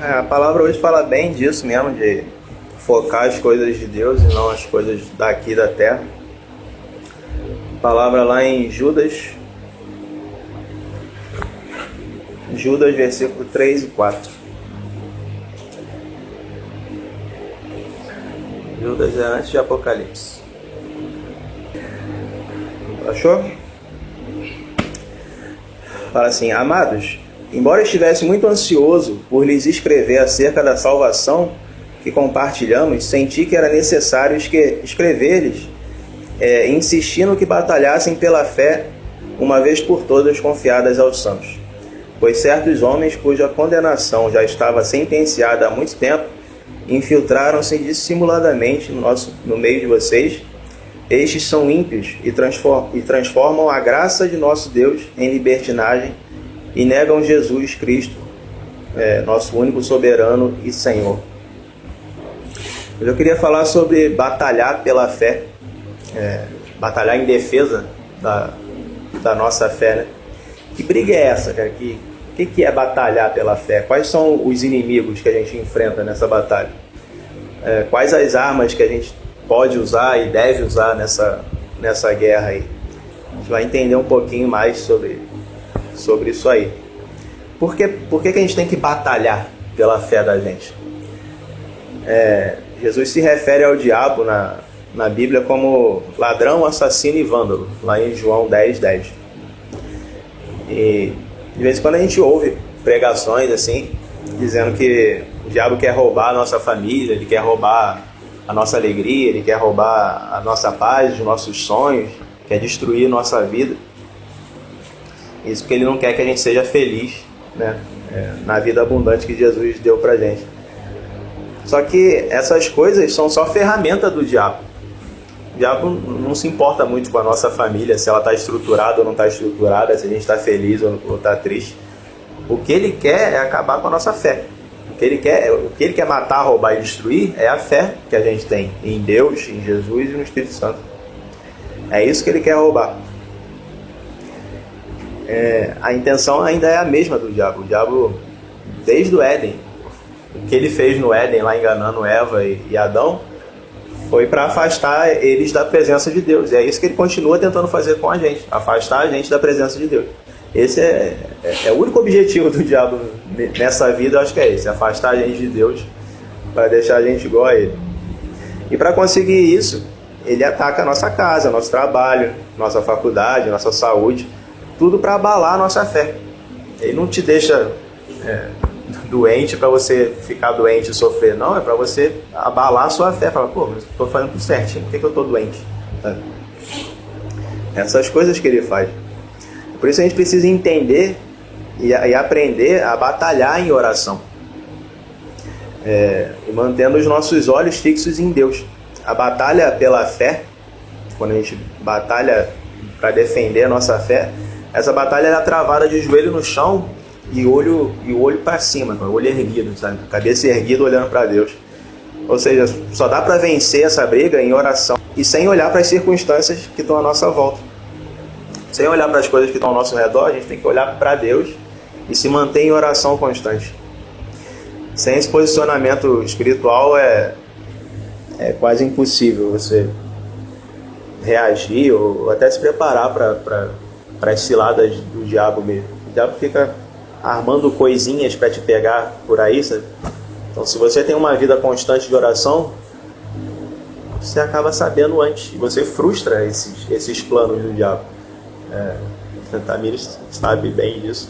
A palavra hoje fala bem disso mesmo, de focar as coisas de Deus e não as coisas daqui da terra. A palavra lá em Judas, versículo 3 e 4. Judas é antes de Apocalipse. Achou? Fala assim: amados, embora estivesse muito ansioso por lhes escrever acerca da salvação que compartilhamos, senti que era necessário escrever-lhes, insistindo que batalhassem pela fé, uma vez por todas confiadas aos santos. Pois certos homens, cuja condenação já estava sentenciada há muito tempo, infiltraram-se dissimuladamente no meio de vocês. Estes são ímpios e transformam a graça de nosso Deus em libertinagem e negam Jesus Cristo, nosso único soberano e Senhor. Eu queria falar sobre batalhar pela fé, batalhar em defesa da nossa fé, né? Que briga é essa, cara? O que é batalhar pela fé? Quais são os inimigos que a gente enfrenta nessa batalha? Quais as armas que a gente pode usar e deve usar nessa guerra aí? A gente vai entender um pouquinho mais sobre isso aí. Por que a gente tem que batalhar pela fé da gente? Jesus se refere ao diabo na Bíblia como ladrão, assassino e vândalo, lá em João 10:10. E de vez em quando a gente ouve pregações assim, dizendo que o diabo quer roubar a nossa família, ele quer roubar a nossa alegria, ele quer roubar a nossa paz, os nossos sonhos, quer destruir nossa vida. Isso porque ele não quer que a gente seja feliz, né? Na vida abundante que Jesus deu pra gente. Só que essas coisas são só ferramenta do diabo. O diabo não se importa muito com a nossa família, se ela está estruturada ou não está estruturada, se a gente está feliz ou está triste. O que ele quer é acabar com a nossa fé. O que ele quer matar, roubar e destruir é a fé que a gente tem em Deus, em Jesus e no Espírito Santo. É isso que ele quer roubar. A intenção ainda é a mesma do diabo. O diabo, desde o Éden, o que ele fez no Éden, lá enganando Eva e Adão, foi para afastar eles da presença de Deus. E é isso que ele continua tentando fazer com a gente, afastar a gente da presença de Deus. Esse é o único objetivo do diabo nessa vida, eu acho que é esse: afastar a gente de Deus, para deixar a gente igual a ele. E para conseguir isso, ele ataca a nossa casa, nosso trabalho, nossa faculdade, nossa saúde, tudo para abalar a nossa fé. Ele não te deixa doente para você ficar doente e sofrer, não, é para você abalar a sua fé. Fala, mas estou fazendo tudo certinho, por que eu estou doente? Essas coisas que ele faz. Por isso a gente precisa entender e aprender a batalhar em oração, e mantendo os nossos olhos fixos em Deus. A batalha pela fé, quando a gente batalha para defender a nossa fé, essa batalha é travada de joelho no chão e olho para cima, o olho erguido, sabe? Cabeça erguida olhando para Deus. Ou seja, só dá para vencer essa briga em oração e sem olhar para as circunstâncias que estão à nossa volta. Sem olhar para as coisas que estão ao nosso redor, a gente tem que olhar para Deus e se manter em oração constante. Sem esse posicionamento espiritual é quase impossível você reagir ou até se preparar para as ciladas do diabo mesmo. O diabo fica armando coisinhas para te pegar por aí, sabe? Então, se você tem uma vida constante de oração, você acaba sabendo antes, e você frustra esses planos do diabo. A Tamires sabe bem disso,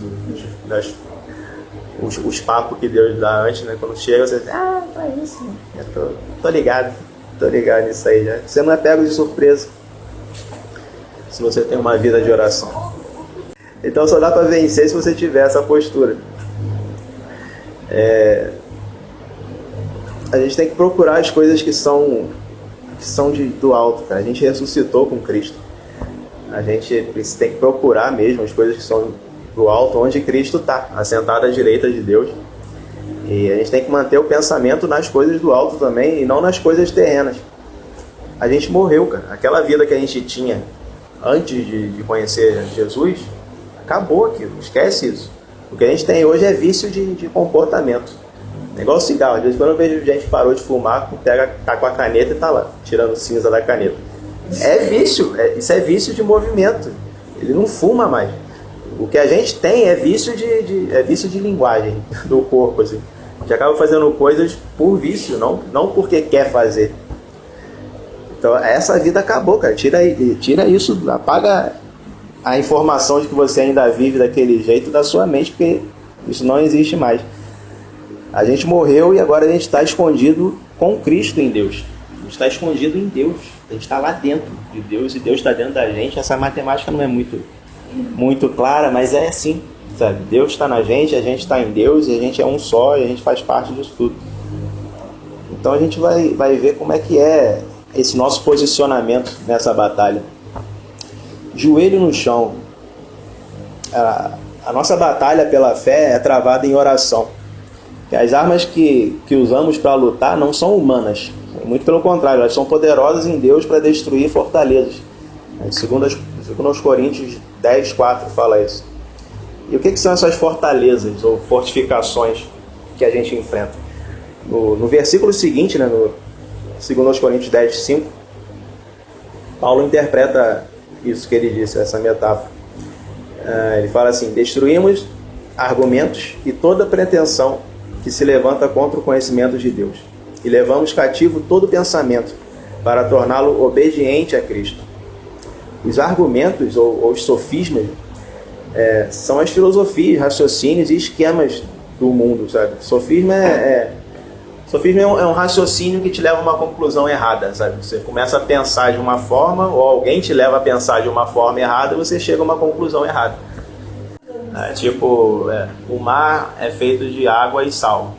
os papos que Deus dá antes, né? Quando chega, você diz, é isso, eu tô ligado nisso aí já. Você não é pego de surpresa se você tem uma vida de oração. Então só dá para vencer se você tiver essa postura. A gente tem que procurar as coisas que são do alto, cara. A gente ressuscitou com Cristo. A gente tem que procurar mesmo as coisas que são do alto, onde Cristo está, assentado à direita de Deus. E a gente tem que manter o pensamento nas coisas do alto também, e não nas coisas terrenas. A gente morreu, cara. Aquela vida que a gente tinha antes de conhecer Jesus, acabou aquilo. Esquece isso. O que a gente tem hoje é vício de comportamento. É igual cigarro. Às vezes quando eu vejo gente que parou de fumar, tá com a caneta e tá lá, tirando cinza da caneta. É vício, isso é vício de movimento. Ele não fuma mais. O que a gente tem é vício de linguagem do corpo, assim. A gente acaba fazendo coisas por vício, não porque quer fazer. Então essa vida acabou, cara. Tira isso, apaga a informação de que você ainda vive daquele jeito da sua mente, porque isso não existe mais. A gente morreu e agora a gente está escondido com Cristo em Deus. A gente está escondido em Deus. A gente está lá dentro de Deus e Deus está dentro da gente. Essa matemática não é muito clara, mas é assim, sabe? Deus está na gente, a gente está em Deus e a gente é um só e a gente faz parte disso tudo. Então a gente vai ver como é que é esse nosso posicionamento nessa batalha. Joelho no chão. A nossa batalha pela fé é travada em oração. E as armas que usamos para lutar não são humanas. Muito pelo contrário, elas são poderosas em Deus para destruir fortalezas. Segundo aos Coríntios 10:4 fala isso. E o que são essas fortalezas ou fortificações que a gente enfrenta? No versículo seguinte, né, no segundo aos Coríntios 10:5, Paulo interpreta isso que ele disse, essa metáfora. Ele fala assim: destruímos argumentos e toda pretensão que se levanta contra o conhecimento de Deus, e levamos cativo todo pensamento para torná-lo obediente a Cristo. Os argumentos ou os sofismas são as filosofias, raciocínios e esquemas do mundo, sabe? Sofisma é um raciocínio que te leva a uma conclusão errada, sabe? Você começa a pensar de uma forma, ou alguém te leva a pensar de uma forma errada, e você chega a uma conclusão errada. O mar é feito de água e sal.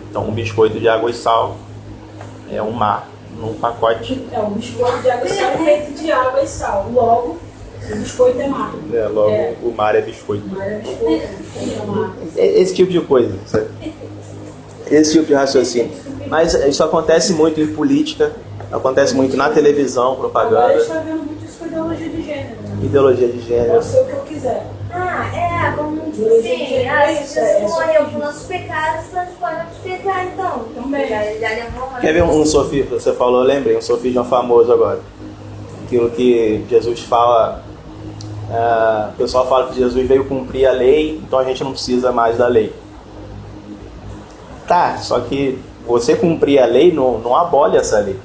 Então um biscoito de água e sal é um mar num pacote. Um biscoito de água e sal é feito de água e sal. Logo, o biscoito é mar. O mar é biscoito. O mar é biscoito. Esse tipo de coisa, sabe? Esse tipo de raciocínio. Mas isso acontece muito em política, acontece muito na televisão, propaganda. Agora a gente está vendo muito isso com ideologia de gênero. Né? Ideologia de gênero. Pode ser o que eu quiser. Como assim, se Jesus morreu por nossos pecados, nós podemos pecar então. Também. Quer ver um sofisma? Você falou, eu lembrei, um sofisma famoso agora. Aquilo que Jesus fala, o pessoal fala que Jesus veio cumprir a lei, então a gente não precisa mais da lei. Tá, só que você cumprir a lei não abole essa lei.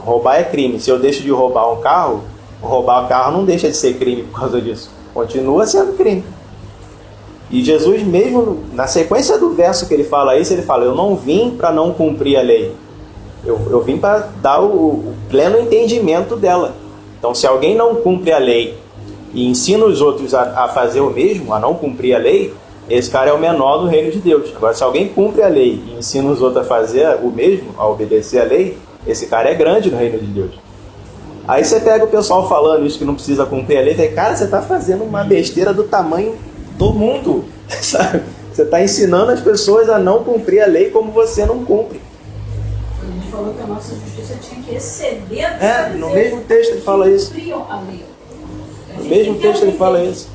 Roubar é crime. Se eu deixo de roubar um carro, roubar o carro não deixa de ser crime por causa disso. Continua sendo crime. E Jesus mesmo, na sequência do verso que ele fala isso, ele fala: eu não vim para não cumprir a lei. Eu vim para dar o pleno entendimento dela. Então, se alguém não cumpre a lei e ensina os outros a fazer o mesmo, a não cumprir a lei, esse cara é o menor do reino de Deus. Agora, se alguém cumpre a lei e ensina os outros a fazer o mesmo, a obedecer a lei, esse cara é grande no reino de Deus. Aí você pega o pessoal falando isso, que não precisa cumprir a lei, e fala: cara, você está fazendo uma besteira do tamanho do mundo, sabe? Você está ensinando as pessoas a não cumprir a lei como você não cumpre. A gente falou que a nossa justiça tinha que exceder. No mesmo texto ele fala isso. No mesmo texto ele fala isso.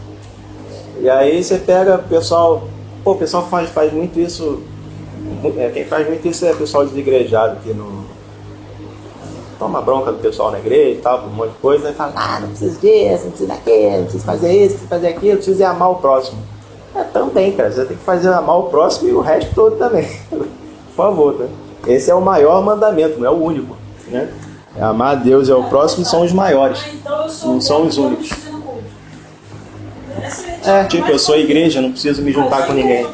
E aí você pega o pessoal... o pessoal faz muito isso... quem faz muito isso é o pessoal desigrejado, que não... toma bronca do pessoal na igreja e tal, um monte de coisa, e fala: não precisa disso, não precisa daquilo, não precisa fazer isso, não precisa fazer aquilo, precisa amar o próximo. Também, cara, você tem que fazer amar o próximo e o resto todo também. Por favor, né? Esse é o maior mandamento, não é o único, né? Amar a Deus e ao próximo são os maiores, não são os únicos. Eu sou a igreja, não preciso me juntar com ninguém. O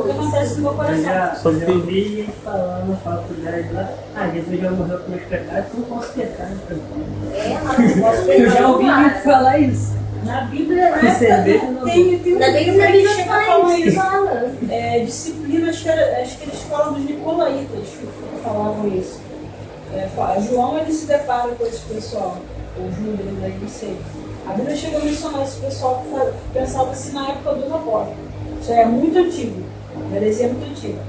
que acontece no meu coração? Eu ouvi falar na faculdade lá: Jesus já morreu por meus pecados, não posso pecar. Eu já ouvi gente falar isso. Na Bíblia, tem chega a falar isso. Disciplina, acho que eles falam dos nicolaítas que falavam isso. João, ele se depara com esse pessoal, ou Judas, aí não sei. A Bíblia chega a mencionar esse pessoal que pensava assim na época dos apóstolos. Isso é muito antigo, merecia muito antigo.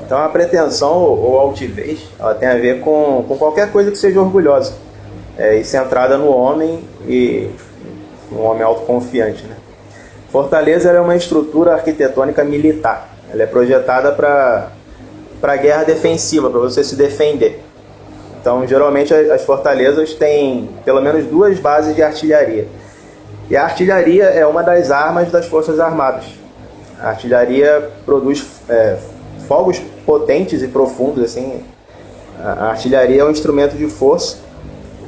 Então a pretensão ou altivez, ela tem a ver com qualquer coisa que seja orgulhosa, e centrada no homem e um homem autoconfiante, né? Fortaleza é uma estrutura arquitetônica militar. Ela é projetada para guerra defensiva, para você se defender. Então, geralmente, as fortalezas têm pelo menos 2 bases de artilharia. E a artilharia é uma das armas das Forças Armadas. A artilharia produz fogos potentes e profundos. Assim. A artilharia é um instrumento de força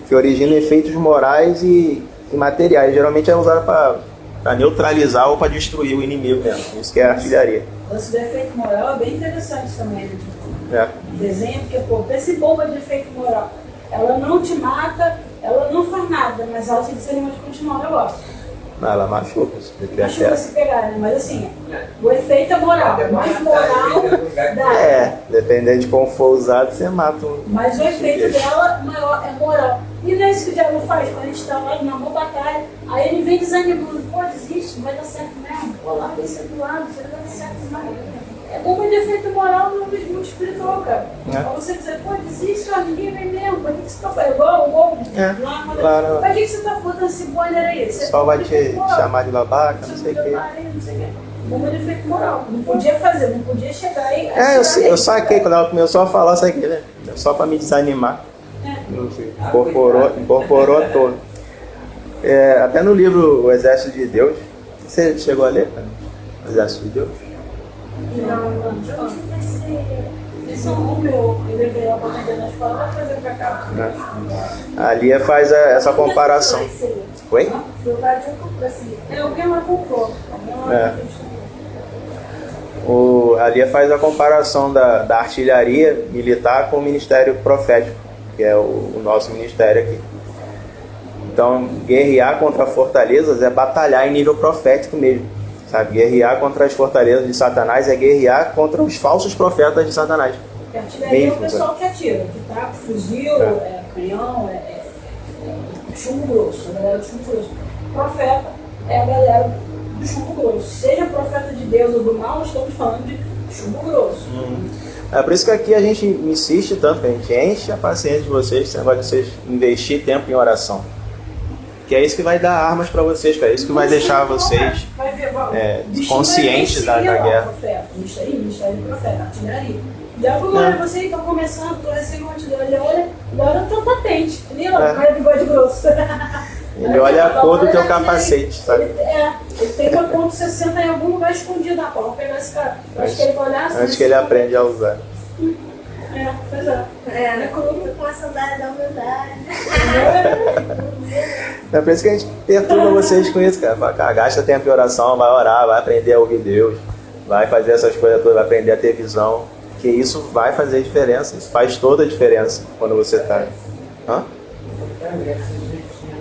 que origina efeitos morais e materiais. Geralmente é usada para neutralizar ou para destruir o inimigo mesmo. Isso que é a artilharia. Esse efeito moral é bem interessante também. Desenho, porque, pô, esse bomba de efeito moral, ela não te mata, ela não faz nada, mas ela te desanima de continuar o negócio. Não, ela machuca. Machuca se pegar, né? Mas assim, o efeito é moral. Mais moral dá. Dependendo de como for usado, você mata um. Mas o efeito dela maior é moral. E não é isso que o diabo faz quando a gente está lá na boa batalha. Aí ele vem desanimando, pô, desiste, não vai dar certo mesmo. Pô, lá desse outro lado, você não vai dar certo mais. É bomba de efeito moral no mundo espiritual, cara. Pra você dizer, pô, desiste, ó, ninguém vem mesmo. Pra que você tá fazendo? Igual o gol lá, claro. Pra que você tá botando esse boiler aí? Você só vai te chamar de babaca, não sei o quê. Bomba de efeito moral. Não podia fazer, não podia chegar aí. Eu saquei quando ela começou a falar, saquei, né? Só pra me desanimar. Incorporou todo. Até no livro O Exército de Deus. Você chegou a ler, cara? O Exército de Deus? Não. Isso é um meu. Eu levei ela pra vender na escola, vai trazer pra cá. A Lia faz essa comparação. Oi? Alguém lá comprou. A Lia faz a comparação da artilharia militar com o ministério profético, que é o nosso ministério aqui. Então, guerrear contra fortalezas é batalhar em nível profético mesmo. Sabe? Guerrear contra as fortalezas de Satanás é guerrear contra os falsos profetas de Satanás. A artilharia é o pessoal que atira, que tá com fuzil, canhão, chumbo grosso, a galera do chumbo grosso. Profeta é a galera do chumbo grosso. Seja profeta de Deus ou do mal, estamos falando de chumbo grosso. É por isso que aqui a gente insiste tanto, que a gente enche a paciência de vocês, esse negócio de vocês investir tempo em oração. Que é isso que vai dar armas para vocês, cara. É isso que vai deixar vocês conscientes da guerra. Ministério do profeta, artilharia. E agora você que está começando, tu recém-monte dele, ele olha tua patente. Ele olha, vai bigode grosso. Ele olha a cor do teu capacete, sabe? Ele tem uma ponto 60 em algum lugar escondido na porta. Vamos pegar esse cara. Acho que ele vai olhar assim. Antes que ele aprende a usar. Pois é. Com a sandália da humildade. É por isso que a gente perturba vocês com isso, cara. Fala, gasta tempo em oração, vai orar, vai aprender a ouvir Deus, vai fazer essas coisas todas, vai aprender a ter visão. Que isso vai fazer diferença, isso faz toda a diferença quando você está.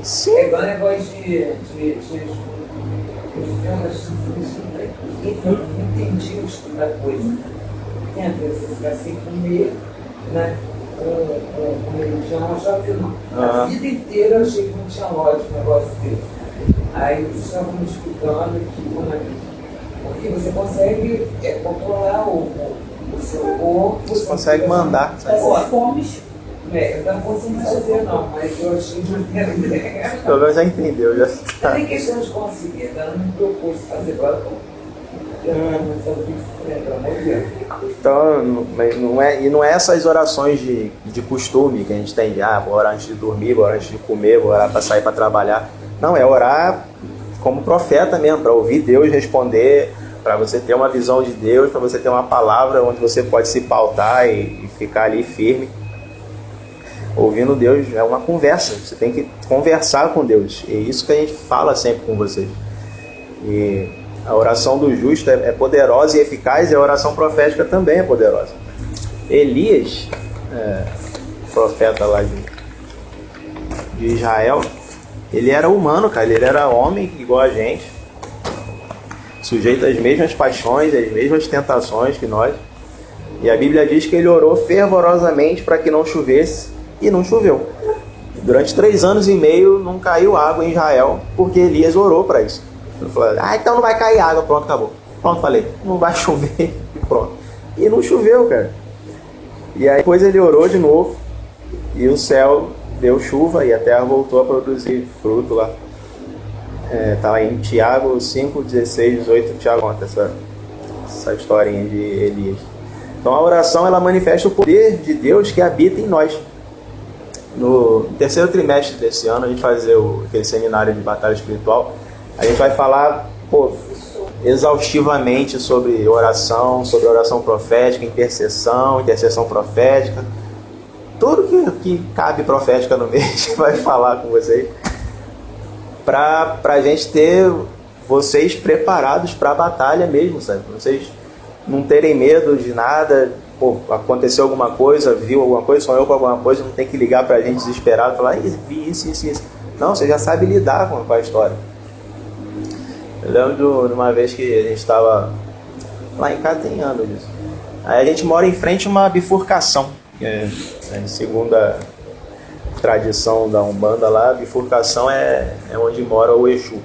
Sim. É igual negócio de eu entendi o estudo da coisa. Tem a ver você ficar sem comer, né? Com religião, eu achava que não. A vida inteira eu achei que não tinha lógica o negócio dele. Aí vocês estavam me explicando que porque você consegue controlar o seu corpo. Você consegue mandar. Essas fomes. Eu não consigo fazer não, mas eu achei que era ideia. Pelo menos já entendeu. Já. Não é questão de conseguir, ela não me propôs fazer agora. Então, não é essas orações de costume que a gente tem, vou orar antes de dormir, vou orar antes de comer, vou orar para sair para trabalhar. Não, é orar como profeta mesmo, para ouvir Deus responder, para você ter uma visão de Deus, para você ter uma palavra onde você pode se pautar e ficar ali firme. Ouvindo Deus é uma conversa, você tem que conversar com Deus, e isso que a gente fala sempre com vocês. E a oração do justo é poderosa e eficaz, e a oração profética também é poderosa. Elias, profeta lá de Israel, ele era humano, cara, ele era homem igual a gente, sujeito às mesmas paixões, às mesmas tentações que nós. E a Bíblia diz que ele orou fervorosamente para que não chovesse, e não choveu. Durante 3 anos e meio não caiu água em Israel, porque Elias orou para isso. Ele falou, então não vai cair água, pronto, acabou. Pronto, falei, não vai chover, e pronto. E não choveu, cara. E aí depois ele orou de novo, e o céu deu chuva, e a terra voltou a produzir fruto lá. Tá lá em Tiago 5, 16, 18, Tiago conta essa historinha de Elias. Então a oração ela manifesta o poder de Deus que habita em nós. No terceiro trimestre desse ano, a gente vai fazer aquele seminário de batalha espiritual. A gente vai falar exaustivamente sobre oração profética, intercessão profética. Tudo que cabe profética no meio, a gente vai falar com vocês. Para a gente ter vocês preparados para a batalha mesmo, sabe? Vocês não terem medo de nada. Pô, aconteceu alguma coisa, viu alguma coisa, sonhou com alguma coisa, não tem que ligar para a gente desesperado e falar, vi isso. Não, você já sabe lidar com a história. Eu lembro de uma vez que a gente estava lá em Catanhando disso. Aí a gente mora em frente a uma bifurcação, que em segunda tradição da Umbanda lá, a bifurcação é onde mora o Exu.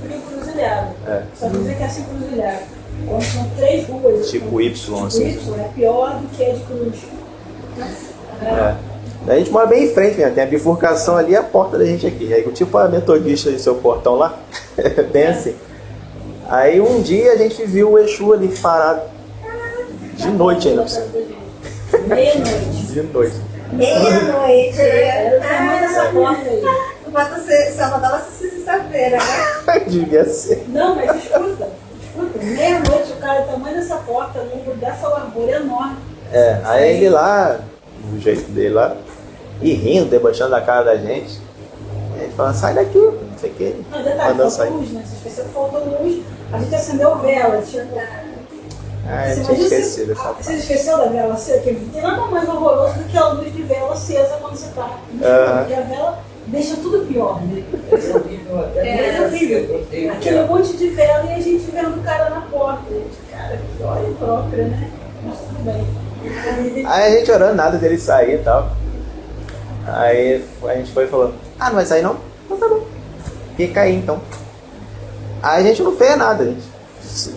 Tipo encruzilhada. Só dizer que é assim encruzilhada. Quando são 3 ruas. Tipo Y, assim. Y é pior do que a de cruz. A gente mora bem em frente mesmo, tem a bifurcação ali e a porta da gente aqui. Aí, tipo a metodista de seu portão lá, bem assim. Aí um dia a gente viu o Exu ali parado. De noite ainda. Meia-noite. De noite. Meia-noite. Era o tamanho dessa porta aí. Só faltava sexta-feira, né? Devia ser. Não, mas escuta. Meia-noite, o cara, o tamanho dessa porta, dessa largura enorme. Aí ele lá, do jeito dele lá, e rindo, debochando da cara da gente. E ele fala, sai daqui, não sei o que. Não, detalhe, faltou luz, né? Você esqueceu que faltou luz. A gente acendeu vela, tipo... Eu tinha esquecido essa parte. Você esqueceu da vela acesa? Porque não tem nada mais horroroso do que a luz de vela acesa quando você tá. Porque a vela deixa tudo pior, né? É horrível. Aquele monte de vela e a gente vendo o cara na porta. Cara, que olha própria, né? Mas tudo bem. Aí a gente orando, nada dele sair e tal. Aí a gente foi falando, não vai sair não? Então tá bom. Fica aí então. Aí a gente não fez nada, a gente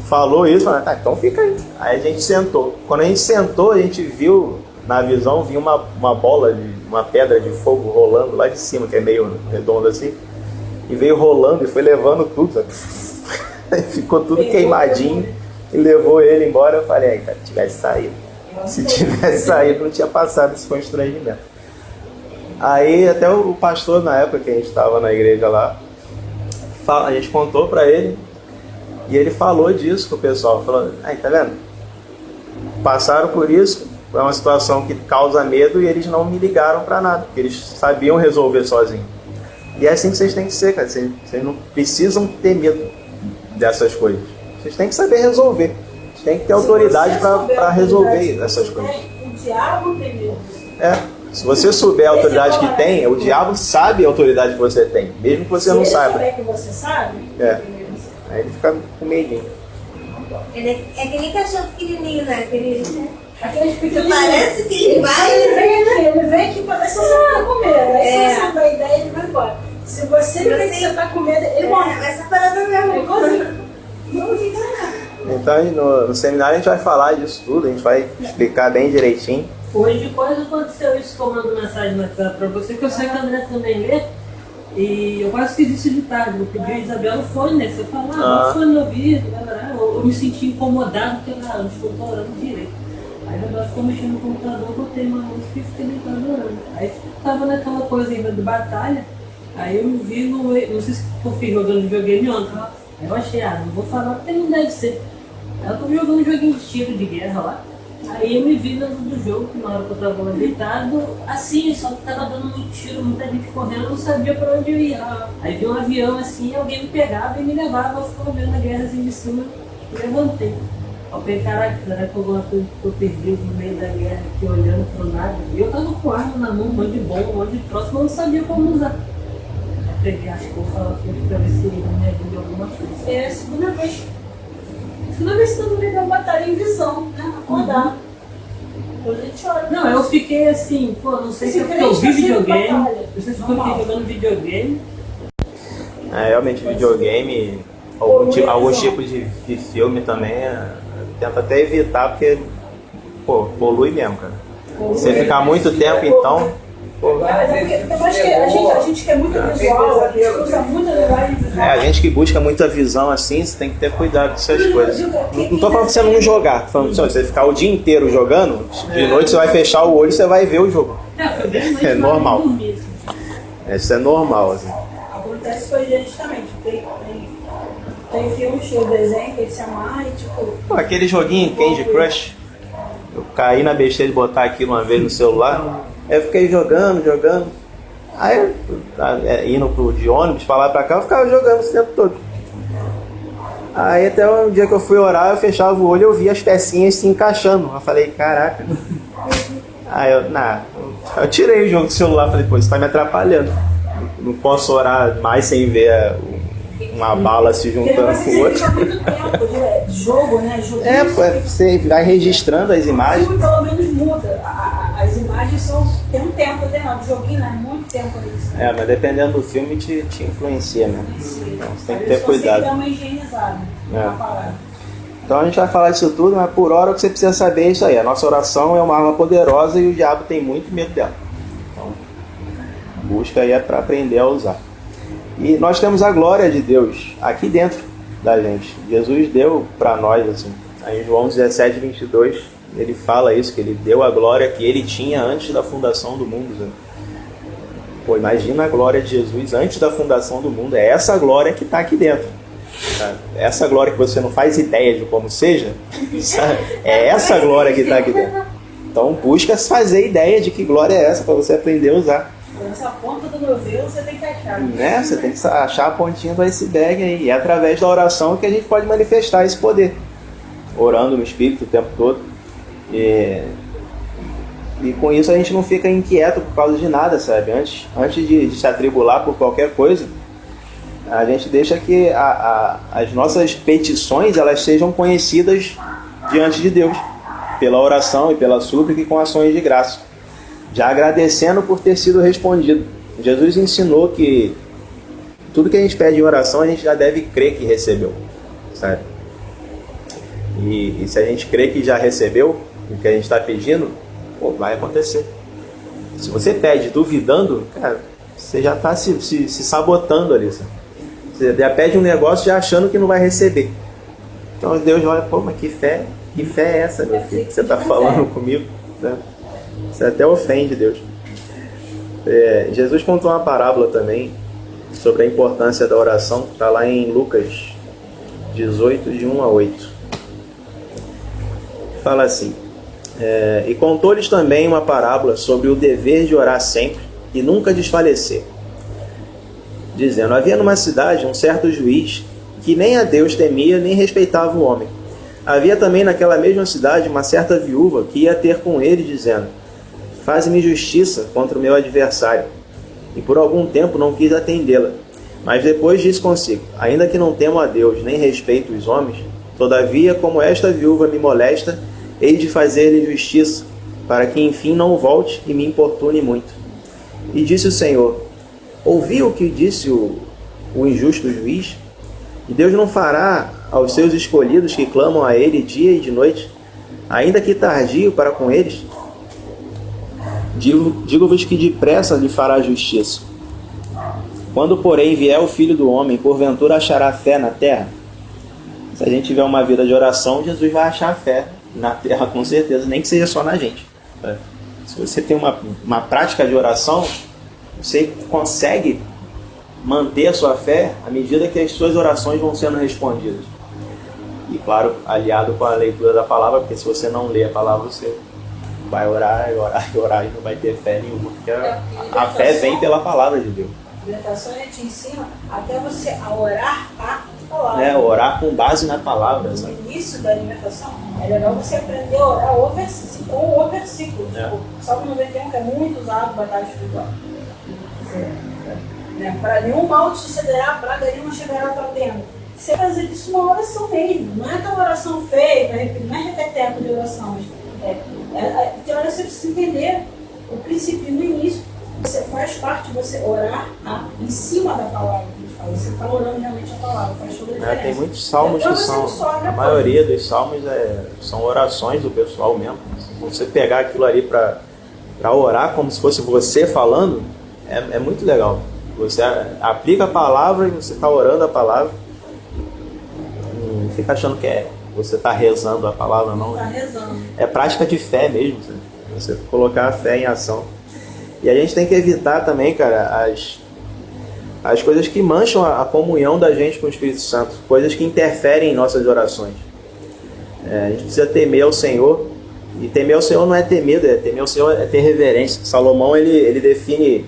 falou isso, falou, tá, então fica aí. Aí a gente sentou. Quando a gente sentou, a gente viu, na visão, vinha uma bola, uma pedra de fogo rolando lá de cima, que é meio redondo assim. E veio rolando e foi levando tudo, sabe? Ficou tudo queimadinho e levou ele embora. Eu falei, cara, tivesse saído. Se tivesse saído, não tinha passado esse constrangimento. Aí até o pastor, na época que a gente estava na igreja lá, a gente contou pra ele. E ele falou disso com o pessoal, falou, tá vendo? Passaram por isso, é uma situação que causa medo e eles não me ligaram pra nada, porque eles sabiam resolver sozinhos. E é assim que vocês têm que ser, cara. Vocês não precisam ter medo dessas coisas. Vocês têm que saber resolver. Vocês têm que ter autoridade para resolver essas coisas. O diabo tem medo. Se você souber a autoridade que tem, o diabo sabe a autoridade que você tem, mesmo que você não saiba. Se ele souber que você sabe, aí ele fica com medinho. Ele é que nem cachorro pequenininho, né? aqueles pequenininhos. Parece que ele vai. Ele vem aqui para ver se você tá com medo. Aí se você dá ideia, ele vai embora. Se você vê que você tá com medo, ele morre. Essa parada mesmo. É igualzinho. Não fica nada. Então no seminário a gente vai falar disso tudo, a gente vai explicar bem direitinho. Hoje quase aconteceu isso que eu mando mensagem no WhatsApp pra você, que eu sei que a André também lê. E eu quase fiz isso de tarde, eu pedi a Isabel no fone, né? Você fala, bota o fone no ouvido, eu me senti incomodado porque eu estou orando direito. Aí a Isabel ficou mexendo no computador, eu botei uma música e fiquei deitado orando. Aí tava naquela coisa ainda de batalha, aí eu vi não sei se eu fiz jogando videogame ontem. Aí eu achei, não vou falar porque não deve ser. Aí eu tô jogando um joguinho de tiro de guerra lá. Aí eu me vi no do jogo, que na hora que eu tava deitado, assim, só que tava dando muito tiro, muita gente correndo, eu não sabia pra onde eu ia. Aí vi um avião assim, alguém me pegava e me levava, eu ficava vendo a guerra assim de cima e levantei. Eu pensei, caraca, será que alguma coisa que eu perdi no meio da guerra aqui, olhando pro nada? E eu tava com arma na mão, um monte de bomba, um monte de troço, mas eu não sabia como usar. Aí peguei, acho que vou falar com ele pra ver se ele me ajuda alguma coisa. É a segunda vez. Segunda vez que eu não me deu batalha em visão, né? Acordar. Depois a gente olha. Não, eu fiquei assim, não sei se é porque eu vi videogame, não sei se foi porque eu fiquei jogando videogame. Realmente videogame, alguns tipos de filme também, tenta até evitar porque, polui mesmo, cara. Você ficar muito tempo então, Pô, Eu acho que a gente quer muito visual, a gente usa muita linguagem visual. a gente que busca muita visão assim, você tem que ter cuidado com essas coisas. Não tô falando que você não jogar, tô falando que você ficar o dia inteiro jogando, de noite você vai fechar o olho e você vai ver o jogo. Foi bem mais É normal. dormir, assim. Isso é normal, assim. Acontece com a gente também. Tem filmes, tem desenho que ele se amarra e tipo. Pô, aquele joguinho Candy Crush, eu caí na besteira de botar aquilo uma vez no celular, aí eu fiquei jogando. Aí indo de ônibus pra lá e pra cá, eu ficava jogando esse tempo todo. Aí até um dia que eu fui orar, eu fechava o olho e eu via as pecinhas se encaixando. Eu falei, caraca. Aí eu tirei o jogo do celular, falei, pô, isso tá me atrapalhando. Não posso orar mais sem ver uma bala se juntando com o outro. Muito tempo de jogo, né? Você vai registrando as O imagens. filme pelo menos muda. As imagens tem um tempo, né? O joguinho não é muito tempo isso. Mas dependendo do filme te influencia mesmo. Então você tem que ter Você cuidado. dá uma higienizada na parada. Então a gente vai falar disso tudo, mas por hora o que você precisa saber é isso aí. A nossa oração é uma arma poderosa e o diabo tem muito medo dela. Então, busca aí é para aprender a usar. E nós temos a glória de Deus aqui dentro da gente. Jesus deu para nós, assim. Aí em João 17, 22, ele fala isso, que ele deu a glória que ele tinha antes da fundação do mundo. Né? Pô, imagina a glória de Jesus antes da fundação do mundo. É essa glória que está aqui dentro. Sabe? Essa glória que você não faz ideia de como seja, sabe? É essa glória que está aqui dentro. Então busca fazer ideia de que glória é essa para você aprender a usar. Essa ponta do novelo você tem que achar. Né? Você tem que achar a pontinha do iceberg aí. E é através da oração que a gente pode manifestar esse poder. Orando no Espírito o tempo todo. E com isso a gente não fica inquieto por causa de nada, sabe? Antes de se atribular por qualquer coisa, a gente deixa que as nossas petições elas sejam conhecidas diante de Deus. Pela oração e pela súplica e com ações de graça. Já agradecendo por ter sido respondido. Jesus ensinou que tudo que a gente pede em oração, a gente já deve crer que recebeu, sabe? E se a gente crê que já recebeu o que a gente está pedindo, pô, vai acontecer. Se você pede duvidando, cara, você já está se sabotando ali, sabe? Você já pede um negócio já achando que não vai receber. Então Deus olha, pô, mas que fé é essa, meu filho, que você está falando comigo, né? Você até ofende Deus. Jesus contou uma parábola também sobre a importância da oração. Está lá em Lucas 18, de 1 a 8. Fala assim: e contou-lhes também uma parábola sobre o dever de orar sempre e nunca desfalecer, dizendo: havia numa cidade um certo juiz que nem a Deus temia nem respeitava o homem. Havia também naquela mesma cidade uma certa viúva que ia ter com ele, dizendo: faze-me justiça contra o meu adversário. E por algum tempo não quis atendê-la. Mas depois disse consigo: ainda que não temo a Deus, nem respeito os homens, todavia, como esta viúva me molesta, hei de fazer-lhe justiça, para que enfim não volte e me importune muito. E disse o Senhor: ouvi o que disse o injusto juiz? E Deus não fará aos seus escolhidos que clamam a Ele dia e de noite, ainda que tardio para com eles? Digo-vos que depressa lhe fará justiça. Quando, porém, vier o Filho do Homem, porventura achará fé na terra? Se a gente tiver uma vida de oração, Jesus vai achar fé na terra, com certeza, nem que seja só na gente. Se você tem uma prática de oração, você consegue manter a sua fé à medida que as suas orações vão sendo respondidas. E, claro, aliado com a leitura da palavra, porque se você não lê a palavra, você vai orar e não vai ter fé nenhuma, porque a fé vem pela palavra de Deus. A libertação te ensina até você a orar a palavra. Orar com base na palavra. No início da alimentação, é legal você aprender a orar com o versículo. Tipo, Salmo 91, que é muito usado para batalha espiritual. Para nenhum mal te sucederá, praga nenhuma chegará à tua tenda. Você fazer isso uma oração mesmo. Não é aquela oração feia, não é repeteco de oração, mas tem hora você precisa entender o princípio no início. Você faz parte, você orar em cima da palavra que a gente fala. Você está orando realmente a palavra, faz toda a diferença. Tem muitos salmos que são. A maioria dos salmos são orações do pessoal mesmo. Se você pegar aquilo ali para para orar como se fosse você falando, é muito legal. Você aplica a palavra e você está orando a palavra. Não fica achando que você está rezando a palavra, não. Tá rezando. É prática de fé mesmo, sabe? Você colocar a fé em ação. E a gente tem que evitar também, cara, as coisas que mancham a comunhão da gente com o Espírito Santo, coisas que interferem em nossas orações. A gente precisa temer ao Senhor, e temer ao Senhor não é ter medo, temer ao Senhor é ter reverência. Salomão, ele define,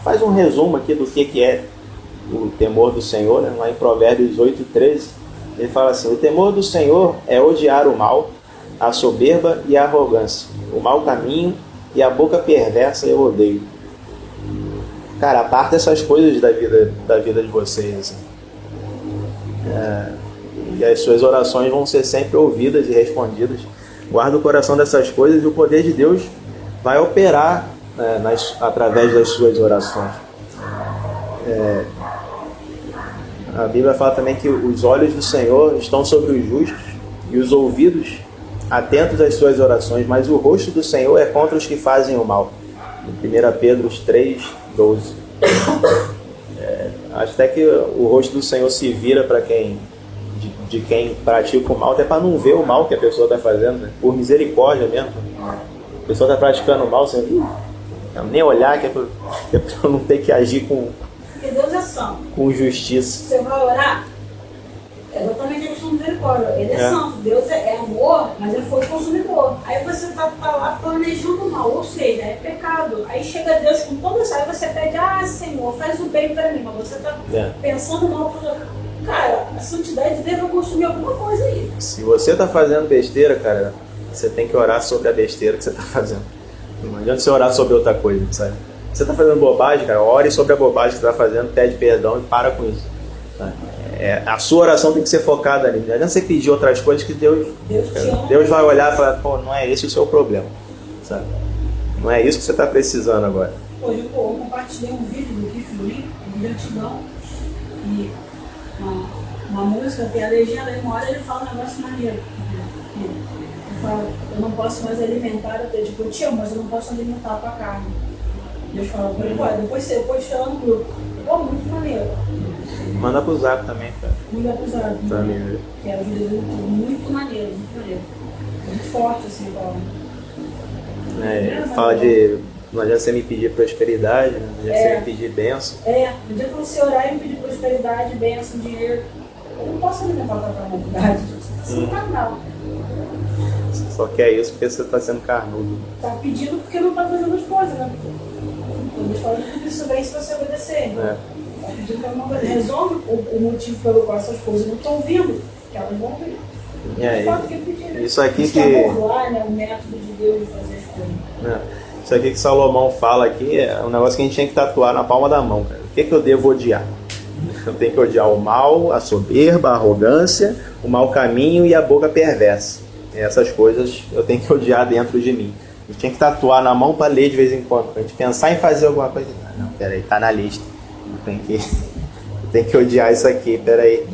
faz um resumo aqui do que é o temor do Senhor, né? Lá em Provérbios 8:13, ele fala assim: o temor do Senhor é odiar o mal, a soberba e a arrogância, o mau caminho e a boca perversa eu odeio. Cara, aparta essas coisas da vida de vocês, assim. E as suas orações vão ser sempre ouvidas e respondidas. Guarda o coração dessas coisas e o poder de Deus vai operar, né, através das suas orações. A Bíblia fala também que os olhos do Senhor estão sobre os justos e os ouvidos atentos às suas orações, mas o rosto do Senhor é contra os que fazem o mal. Em 1 Pedro 3:12. Acho até que o rosto do Senhor se vira para de quem pratica o mal, até para não ver o mal que a pessoa está fazendo, né? Por misericórdia mesmo. A pessoa está praticando o mal, você nem olhar, que é para não ter que agir Porque Deus é santo. com justiça. Você vai orar, é exatamente a questão do misericórdia. Ele é santo, Deus é amor, mas ele foi consumidor. Aí você tá lá planejando mal, ou seja, é pecado. Aí chega Deus com toda essa, aí você pede: Senhor, faz o bem para mim, mas você tá pensando mal pro outro. Cara, a santidade deve consumir alguma coisa aí. Se você está fazendo besteira, cara, você tem que orar sobre a besteira que você está fazendo. Não adianta você orar sobre outra coisa, sabe? Você está fazendo bobagem, cara, ore sobre a bobagem que você está fazendo, pede perdão e para com isso. Sabe? A sua oração tem que ser focada ali. Não adianta você pedir outras coisas que Deus vai olhar e falar: pô, não é esse o seu problema, sabe? Não é isso que você está precisando agora. Hoje eu compartilhei um vídeo do Keith Lee, de gratidão, e uma música tem a legenda, e uma hora ele fala um negócio maneiro. Ele fala: eu não posso mais alimentar, eu te amo, mas eu não posso alimentar a tua carne. Deus fala: depois você pode falar no grupo. Pô, muito maneiro. Manda pro Zap também, cara. Manda pro Zap. Pra mim ver. Que é um vídeo muito maneiro, muito maneiro. Muito forte, assim, Paulo. Fala de... Não adianta você me pedir prosperidade, né? Não adianta você me pedir bênção. No dia que você orar e me pedir prosperidade, bênção, dinheiro, eu não posso alimentar a tua carnalidade. Você não tá mal. Você só quer isso porque você está sendo carnudo. Tá pedindo porque não tá fazendo as coisas, né? Então, Deus fala que tudo isso vem se você obedecer. Tá pedindo que alguma coisa. Resolve o motivo pelo qual essas coisas não estão vindo, que elas vão vir. Isso aqui que... abordar, né, o método de Deus de fazer as coisas. Isso aqui que Salomão fala aqui é um negócio que a gente tem que tatuar na palma da mão, cara. O que eu devo odiar? Eu tenho que odiar o mal, a soberba, a arrogância, o mau caminho e a boca perversa. Essas coisas eu tenho que odiar dentro de mim. A gente tem que tatuar na mão para ler de vez em quando. Pra gente pensar em fazer alguma coisa. Não, peraí, tá na lista. Eu tenho que odiar isso aqui, peraí.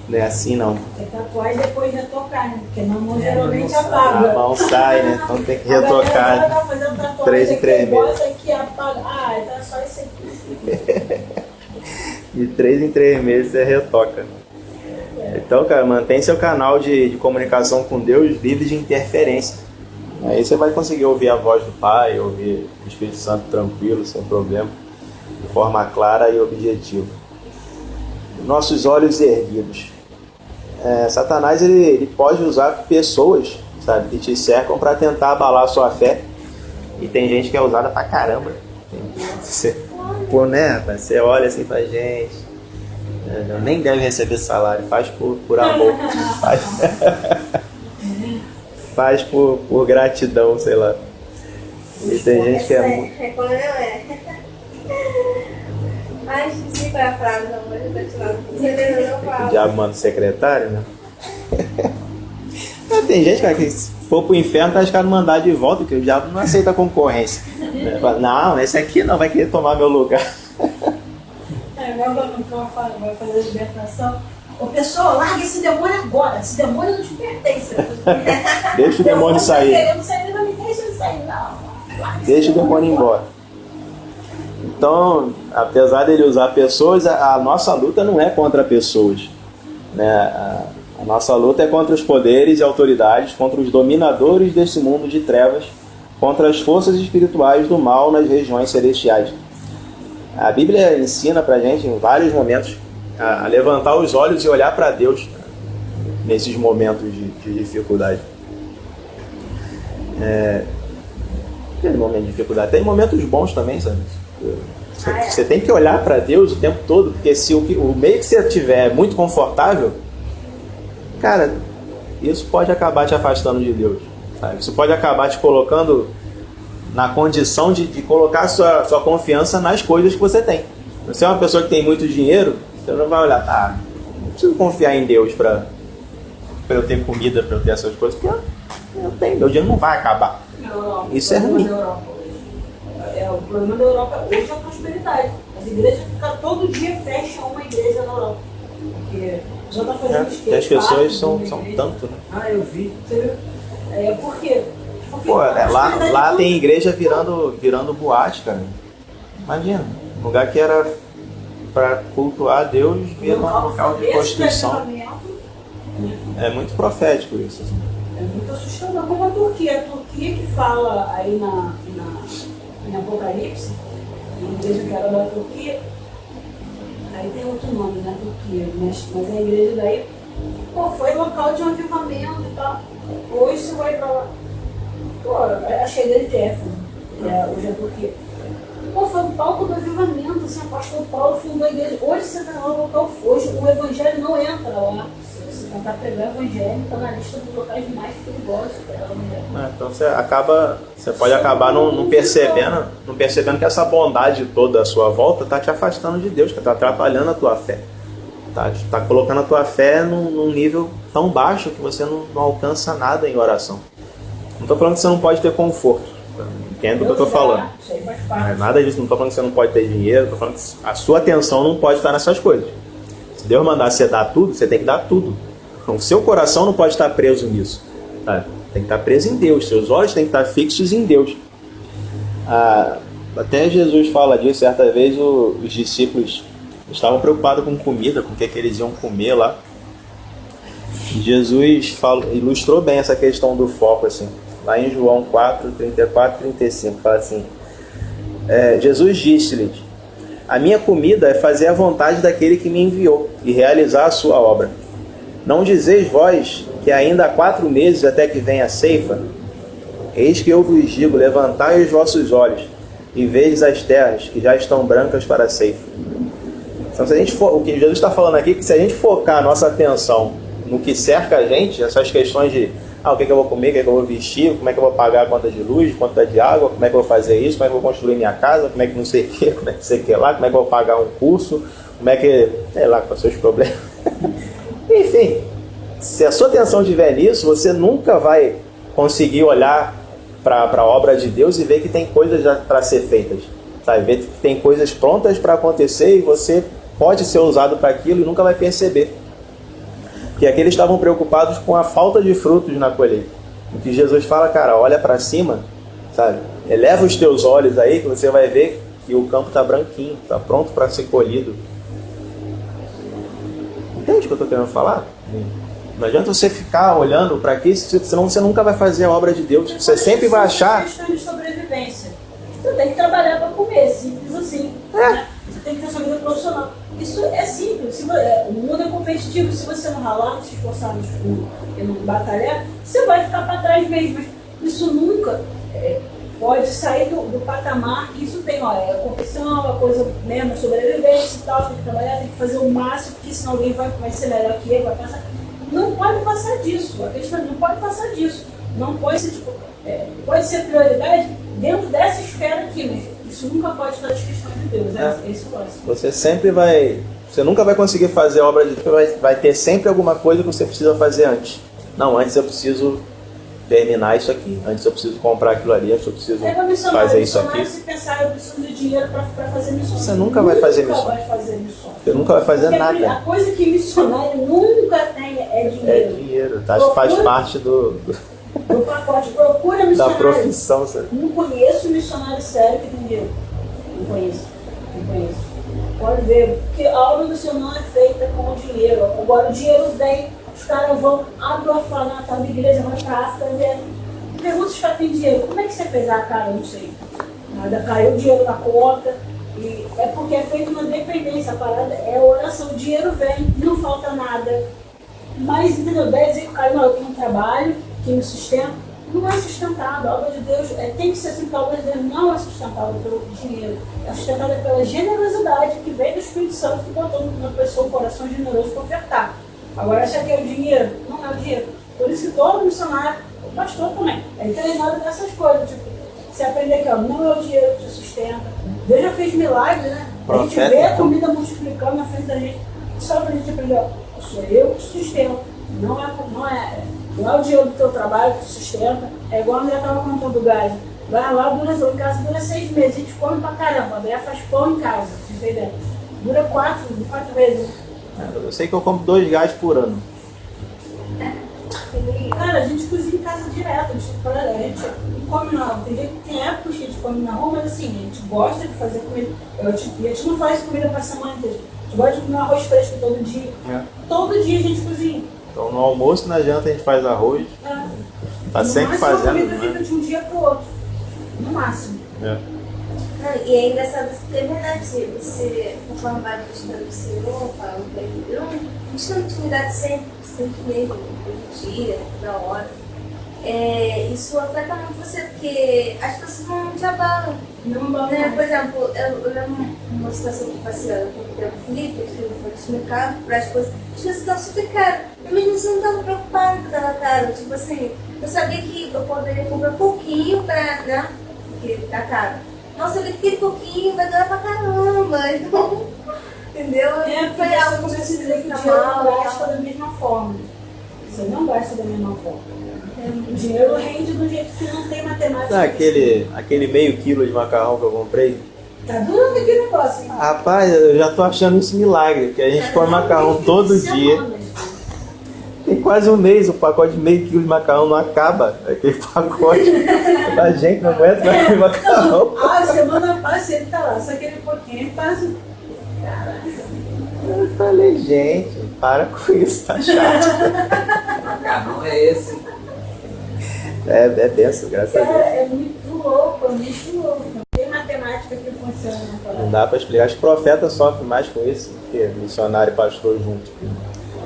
Não é assim não. É tatuar e depois retocar, né? Porque na mão geralmente apaga. A mão sai, né? Então tem que retocar. Tá fazendo tatuagem 3 em 3 meses. Bota aqui, apaga. Então é só isso aqui. De 3 em 3 meses você retoca. Então, cara, mantém seu canal de comunicação com Deus livre de interferência. Aí você vai conseguir ouvir a voz do Pai, ouvir o Espírito Santo tranquilo, sem problema, de forma clara e objetiva. Nossos olhos erguidos. Satanás ele pode usar pessoas, sabe, que te cercam para tentar abalar a sua fé. E tem gente que é usada pra caramba. Você olha assim pra gente, nem deve receber salário, faz por amor, faz por gratidão, sei lá. E tem gente que é quando eu Ai, esqueci qual é a frase, não, mas eu tô tirando. O diabo manda o secretário, né? Tem gente, cara, que se for pro inferno tá ficando mandar de volta, porque o diabo não aceita concorrência. Fala, não, esse aqui não vai querer tomar meu lugar. Agora vai fazer a libertação. Ô pessoal, larga esse demônio agora. Esse demônio não te pertence. Deixa o demônio sair. Tá querendo sair, não me deixa sair, não. deixa o demônio embora. Então, apesar dele usar pessoas, a nossa luta não é contra pessoas, né? A nossa luta é contra os poderes e autoridades, contra os dominadores desse mundo de trevas, contra as forças espirituais do mal nas regiões celestiais. A Bíblia ensina pra gente em vários momentos a levantar os olhos e olhar para Deus nesses momentos de dificuldade. Tem momento de dificuldade, tem momentos bons também, sabe? Você tem que olhar para Deus o tempo todo, porque se o meio que você tiver é muito confortável, cara, isso pode acabar te afastando de Deus, sabe? Isso pode acabar te colocando na condição de colocar sua confiança nas coisas que você tem. Você é uma pessoa que tem muito dinheiro, você não vai olhar, não preciso confiar em Deus para eu ter comida, para eu ter essas coisas, porque eu tenho, meu dinheiro não vai acabar. Isso é ruim. O problema da Europa hoje é a prosperidade. As igrejas todo dia fecham uma igreja na Europa. Porque já está fazendo esquema. As pessoas são tanto, né? Ah, eu vi. Você viu? Por quê? Porque lá tem igreja virando boate, cara. Imagina, um lugar que era para cultuar a Deus, vira um local de prostituição. É muito profético isso. Assim. É muito assustador. Como a Turquia que fala aí em Apocalipse, a igreja que era da Turquia, aí tem outro nome na Turquia, mas a igreja daí, foi local de um avivamento e tal. Hoje você vai pra lá. Acho que a igreja de Éfeso, que hoje é a Turquia. Foi o palco do avivamento, assim, o apóstolo Paulo fundou a igreja. Hoje você está lá no local, hoje o evangelho não entra lá. Se você tentar pegar o evangelho, está na lista dos locais mais perigosos para ela mulher. Então você pode acabar não percebendo que essa bondade toda à sua volta está te afastando de Deus, que está atrapalhando a tua fé. Tá colocando a tua fé num nível tão baixo que você não alcança nada em oração. Não estou falando que você não pode ter conforto. Entendo o que eu estou falando. Não é nada disso, não estou falando que você não pode ter dinheiro, estou falando que a sua atenção não pode estar nessas coisas. Se Deus mandar você dar tudo, você tem que dar tudo. O seu coração não pode estar preso nisso. Tá? Tem que estar preso em Deus, seus olhos têm que estar fixos em Deus. Até Jesus fala disso, certa vez os discípulos estavam preocupados com comida, com o que eles iam comer lá. E Jesus ilustrou bem essa questão do foco, assim. Lá em João 4, 34 e 35, fala assim: Jesus disse-lhes: a minha comida é fazer a vontade daquele que me enviou e realizar a sua obra. Não dizeis vós que ainda há 4 meses até que venha a ceifa? Eis que eu vos digo: levantai os vossos olhos e vedes as terras que já estão brancas para a ceifa. Então, o que Jesus está falando aqui é que se a gente focar a nossa atenção no que cerca a gente, essas questões de o que eu vou comer, o que eu vou vestir, como é que eu vou pagar a conta de luz, conta de água, como é que eu vou fazer isso, como é que eu vou construir minha casa, como é que não sei o que, como é que sei o que lá, como é que eu vou pagar um curso, como é que, sei lá, quais são os problemas. Enfim, se a sua atenção estiver nisso, você nunca vai conseguir olhar para a obra de Deus e ver que tem coisas já para ser feitas, sabe? Ver que tem coisas prontas para acontecer e você pode ser usado para aquilo e nunca vai perceber. Porque aqui eles estavam preocupados com a falta de frutos na colheita. O que Jesus fala, cara, olha para cima, sabe? Eleva os teus olhos aí que você vai ver que o campo está branquinho, está pronto para ser colhido. Entende o que eu estou querendo falar? Não adianta você ficar olhando para aqui, senão você nunca vai fazer a obra de Deus. Você sempre vai achar... É questão de sobrevivência. Você tem que trabalhar para comer, simples assim. Né? Você tem que ter sua vida profissional. Isso é simples. O mundo é competitivo. Se você não ralar, não se esforçar e não batalhar, você vai ficar para trás mesmo. Mas isso nunca pode sair do patamar que isso tem. A competição, a coisa mesmo, sobrevivência e tal. Tem que trabalhar, tem que fazer o máximo, porque senão alguém vai ser melhor que ele, vai passar. Não pode passar disso. A questão não pode passar disso. Não pode ser, pode ser prioridade dentro dessa esfera aqui, mas isso nunca pode estar de questão de Deus, né? Esse Você nunca vai conseguir fazer a obra de Deus, vai ter sempre alguma coisa que você precisa fazer antes. Não, antes eu preciso terminar isso aqui, antes eu preciso comprar aquilo ali, antes eu preciso fazer isso aqui. Se pensar, eu preciso de dinheiro para fazer missões. Você nunca vai fazer missões. Você nunca vai fazer nada. A coisa que missionário nunca tem é dinheiro. É dinheiro, tá? Faz parte do do pacote, procura Da missionário. profissão, sabe? Não conheço missionário sério que tem dinheiro. Não conheço. Pode ver, porque a obra do Senhor não é feita com o dinheiro. Agora o dinheiro vem, os caras vão, abrem o orfanato, abre a igreja, vai pra África, pergunta se os caras têm dinheiro. Como é que você fez? Ah, cara, eu não sei. Nada, caiu o dinheiro na conta. E é porque é feito uma dependência, a parada é oração, o dinheiro vem, não falta nada. Mas, entendeu? Deve dizer que o cara, não, eu tenho um trabalho que me sustenta. Não é sustentável. A obra de Deus tem que ser assim, porque a obra de Deus não é sustentável pelo dinheiro. É sustentável pela generosidade que vem do Espírito Santo que botou na pessoa um coração generoso para ofertar. Agora, acha que é o dinheiro? Não é o dinheiro. Por isso que todo missionário, o pastor também, é treinado nessas coisas. Tipo, você aprender aqui, ó, não é o dinheiro que te sustenta. Deus já fez milagre, né? A gente vê a comida multiplicando na frente da gente. Só pra gente aprender, ó, sou eu que te sustento. Não é o dinheiro do teu trabalho que te sustenta. É igual a André estava contando do gás. Vai lá, em casa dura 6 meses. A gente come pra caramba. A André faz pão em casa, entendeu? Dura 4 meses. Eu sei que eu compro 2 gás por ano. Cara, a gente cozinha em casa direto. A gente não come na rua. Tem épocas que a gente come na rua, mas assim, a gente gosta de fazer comida. E a gente não faz comida pra semana inteira. A gente gosta de comer arroz fresco todo dia. Todo dia a gente cozinha. Então no almoço e na janta a gente faz arroz. Tá sempre fazendo. A comida fica de um dia pro outro. No máximo. E é engraçado porque é verdade, você, conforme vai buscando o Senhor, falando pra ele, eu não buscando intimidade sempre mesmo, todo dia, toda hora. Isso afeta muito você, porque as pessoas não te abalam. Né? Por exemplo, eu lembro uma situação que eu passei com o Felipe, que foi no supermercado, para as coisas estavam super caras. Eu mesmo assim não estava preocupada que estava caro. Tipo assim, eu sabia que eu poderia comprar pouquinho para, né? Porque tá caro. Nossa, eu sabia que aquele pouquinho vai durar pra caramba. Entendeu? Foi algo que você dizer que o dinheiro não gasta da mesma forma. Você não gasta da mesma forma. O dinheiro rende do jeito que não tem matemática. Aquele meio quilo de macarrão que eu comprei. Tá durando aquele negócio, hein? Rapaz, eu já tô achando isso milagre, porque a gente come macarrão todo dia. Tem quase um mês, o pacote de meio quilo de macarrão não acaba. Aquele pacote. A gente não aguenta mais comer macarrão. Semana passa ele tá lá, só aquele pouquinho passa. Caraca. Eu falei, gente, para com isso, tá chato. Macarrão é esse. É benção, graças a Deus. É muito louco, Não tem matemática que funciona na palavra. Não dá pra explicar. Acho que o profeta sofre mais com isso do que missionário e pastor junto.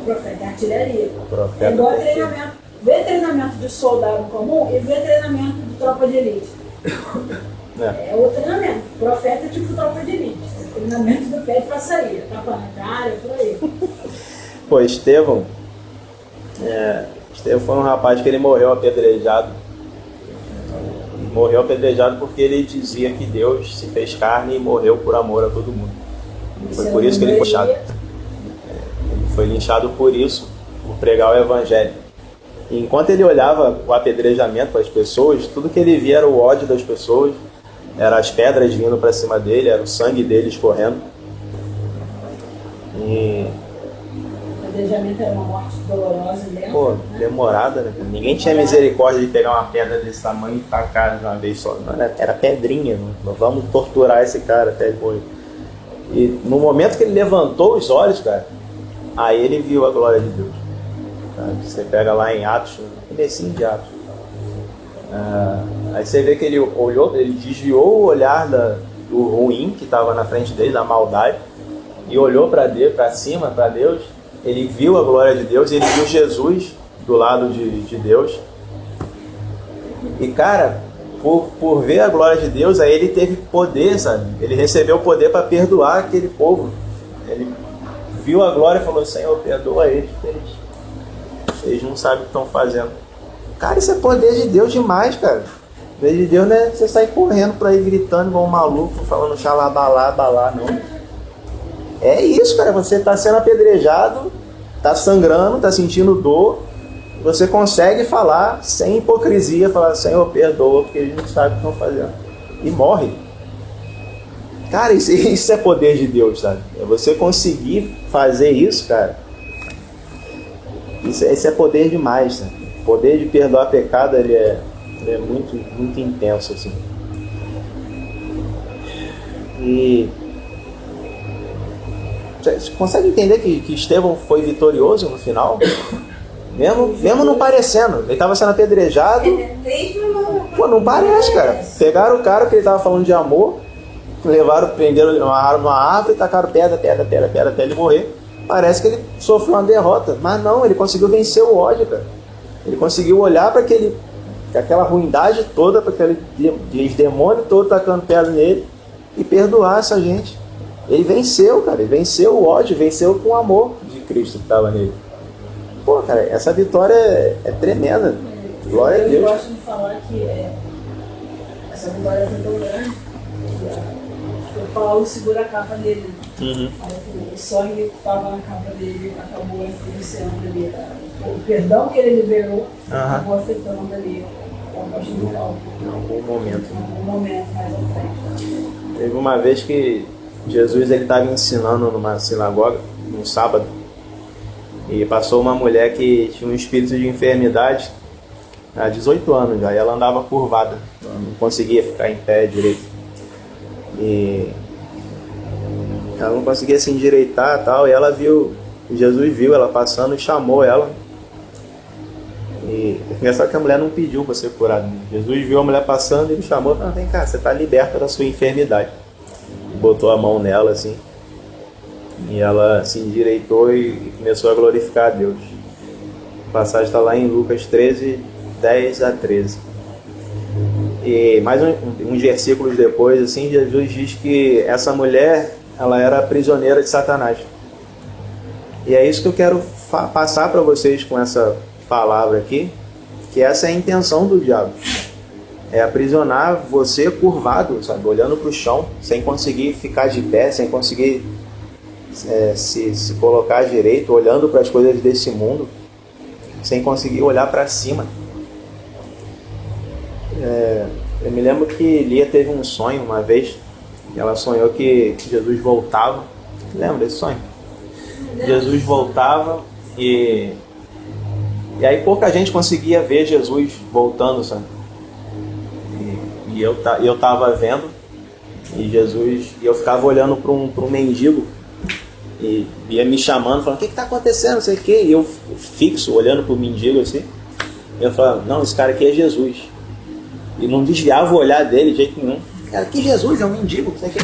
O profeta é artilharia. Profeta É igual treinamento. Vê treinamento de soldado comum e vê treinamento de tropa de elite. É o treinamento. O profeta é tipo tropa de elite. É o treinamento do pé de passaria. Tapa na cara, por aí. Pô, Estevão foi um rapaz que ele morreu apedrejado. Morreu apedrejado porque ele dizia que Deus se fez carne e morreu por amor a todo mundo. Foi por isso que ele foi linchado. Ele foi linchado por isso, por pregar o evangelho. E enquanto ele olhava o apedrejamento para as pessoas, tudo que ele via era o ódio das pessoas, eram as pedras vindo para cima dele, era o sangue dele escorrendo. E O apedrejamento era uma morte dolorosa e lenta. pô, demorada, né? Ninguém tinha misericórdia de pegar uma pedra desse tamanho e tacar de uma vez só. Não, era pedrinha, não vamos torturar esse cara até ele morrer. E no momento que ele levantou os olhos, cara, aí ele viu a glória de Deus. Tá? Você pega lá em Atos, no comecinho de Atos. Aí você vê que ele olhou, ele desviou o olhar do ruim que estava na frente dele, da maldade, e olhou para Deus, para cima, para Deus. Ele viu a glória de Deus, ele viu Jesus do lado de Deus. E cara, por ver a glória de Deus, aí ele teve poder, sabe? Ele recebeu o poder para perdoar aquele povo. Ele viu a glória e falou: Senhor, perdoa eles, eles não sabem o que estão fazendo. Cara, isso é poder de Deus demais, cara. O poder de Deus não é você sair correndo pra ir gritando igual um maluco, falando xalabalá, balá, não. É isso, cara. Você tá sendo apedrejado, tá sangrando, tá sentindo dor. Você consegue falar sem hipocrisia, falar: Senhor, perdoa, porque eles não sabem o que estão fazendo. E morre. Cara, isso é poder de Deus, sabe? É você conseguir fazer isso, cara. Isso é poder demais, sabe? poder de perdoar pecado ele é muito, muito intenso, assim. E você consegue entender que Estevão foi vitorioso no final? Mesmo não parecendo. Ele estava sendo apedrejado. Pô, não parece, cara. Pegaram o cara que ele estava falando de amor, levaram, prenderam numa árvore e tacaram pedra até ele morrer. Parece que ele sofreu uma derrota. Mas não, ele conseguiu vencer o ódio, cara. Ele conseguiu olhar para aquela ruindade toda, para aqueles demônios todos tacando pedra nele e perdoar essa gente. Ele venceu, cara. Ele venceu o ódio, venceu com o amor de Cristo que estava nele. Pô, cara, essa vitória é tremenda. Glória a Deus. Eu gosto de falar que essa vitória foi tão grande que o Paulo segura a capa dele. Uhum. O sangue que estava na capa dele acabou influenciando ali. O perdão que ele liberou acabou afetando ali o apóstolo Paulo. Em algum momento. Em algum momento mais à frente. Teve uma vez que Jesus estava ensinando numa sinagoga, num sábado, e passou uma mulher que tinha um espírito de enfermidade há 18 anos já, e ela andava curvada, não conseguia ficar em pé direito. E ela não conseguia se endireitar e tal, e Jesus viu ela passando e chamou ela. E engraçado que a mulher não pediu para ser curada. Jesus viu a mulher passando e me chamou, vem cá, você está liberta da sua enfermidade. Botou a mão nela assim, e ela se endireitou e começou a glorificar a Deus. A passagem está lá em Lucas 13, 10 a 13. E mais uns versículos depois, assim, Jesus diz que essa mulher, ela era prisioneira de Satanás. E é isso que eu quero passar para vocês com essa palavra aqui, que essa é a intenção do diabo. É aprisionar você curvado, sabe? Olhando para o chão, sem conseguir ficar de pé, sem conseguir se colocar direito, olhando para as coisas desse mundo, sem conseguir olhar para cima. Eu me lembro que Lia teve um sonho uma vez, e ela sonhou que Jesus voltava. Lembra desse sonho? Jesus voltava e aí pouca gente conseguia ver Jesus voltando, sabe? E eu estava vendo, e eu ficava olhando para um mendigo, e ia me chamando, falando, o que está acontecendo, não sei o quê, e eu fixo, olhando para o mendigo assim, e eu falava, não, esse cara aqui é Jesus, e não desviava o olhar dele de jeito nenhum, cara, que Jesus é um mendigo, não sei o quê.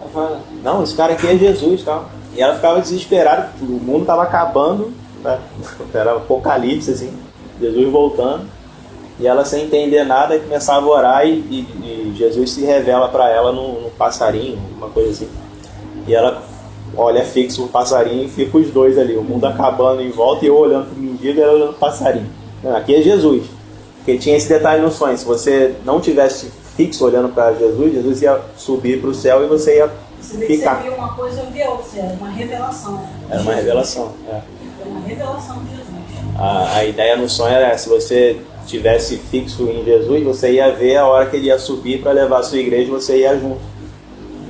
Eu falava, não, esse cara aqui é Jesus, tal. E ela ficava desesperada, o mundo estava acabando, né? Era apocalipse, assim, Jesus voltando, e ela sem entender nada começava a orar e Jesus se revela para ela no passarinho, uma coisa assim, e ela olha fixo o passarinho e fica os dois ali, o mundo acabando em volta e eu olhando para o mendigo e ela olhando para o passarinho. Aqui é Jesus, porque tinha esse detalhe no sonho, se você não tivesse fixo olhando para Jesus, Jesus ia subir para o céu e você ia ficar. Você viu uma coisa, eu vi outra, era uma revelação. Era uma revelação, Era uma revelação de Jesus. A ideia no sonho era, se você tivesse fixo em Jesus, você ia ver a hora que ele ia subir para levar a sua igreja, você ia junto.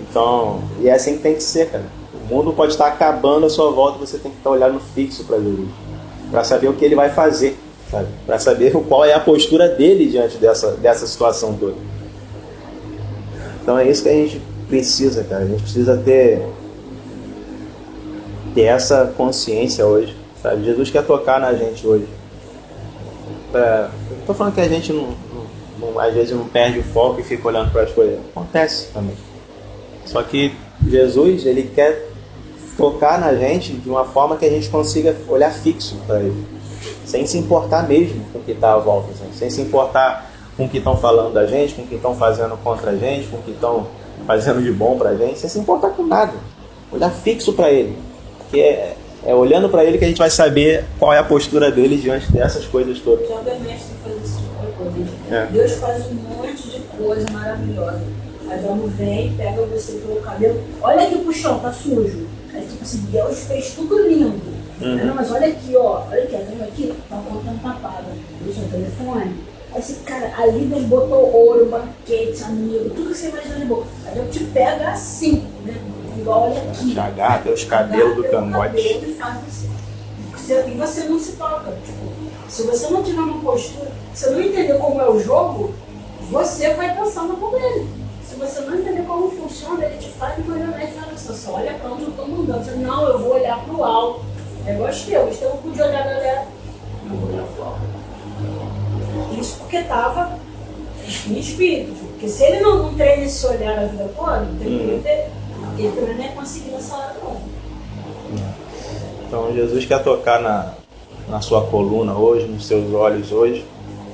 Então, e é assim que tem que ser, cara. O mundo pode estar acabando à sua volta, você tem que estar olhando fixo para Jesus, para saber o que ele vai fazer, sabe? Para saber qual é a postura dele diante dessa situação toda. Então é isso que a gente precisa, cara. A gente precisa ter essa consciência hoje, sabe? Jesus quer tocar na gente hoje. Não estou falando que a gente às vezes não perde o foco e fica olhando para as coisas. Acontece também. Só que Jesus, ele quer tocar na gente de uma forma que a gente consiga olhar fixo para ele, sem se importar mesmo com o que está à volta, sem se importar com o que estão falando da gente, com o que estão fazendo contra a gente, com o que estão fazendo de bom para a gente, sem se importar com nada. Olhar fixo para ele, porque é olhando para ele que a gente vai saber qual é a postura dele diante dessas coisas todas. Já obviamente tem que fazer esse tipo de coisa. Deus faz um monte de coisa maravilhosa. Aí vamos vem, pega você pelo cabelo, olha aqui pro chão, tá sujo. Aí tipo assim, Deus fez tudo lindo. Não, mas olha aqui, ó, olha aqui, tá vendo aqui? Tá contando tapada. Deixa o telefone. Aí esse cara, ali Deus botou ouro, banquete, amigo, tudo que você imagina de boa. Aí Deus te pega assim, né? Igual olha aqui. Já agarra os cabelos do cangote. E faz assim. E você não se toca. Tipo, Se você não tiver uma postura, se você não entender como é o jogo, você vai pensando como ele. Se você não entender como funciona, ele te faz uma marionete na nossa. Você olha para onde eu estou mandando. Você, não, eu vou olhar para o alto. É igual Estevão não podia olhar, galera. Eu vou olhar para o alto. Isso porque estava em espírito. Porque se ele não treina esse olhar a vida toda, ele também não ia conseguir nessa hora não. Então Jesus quer tocar na sua coluna hoje, nos seus olhos hoje,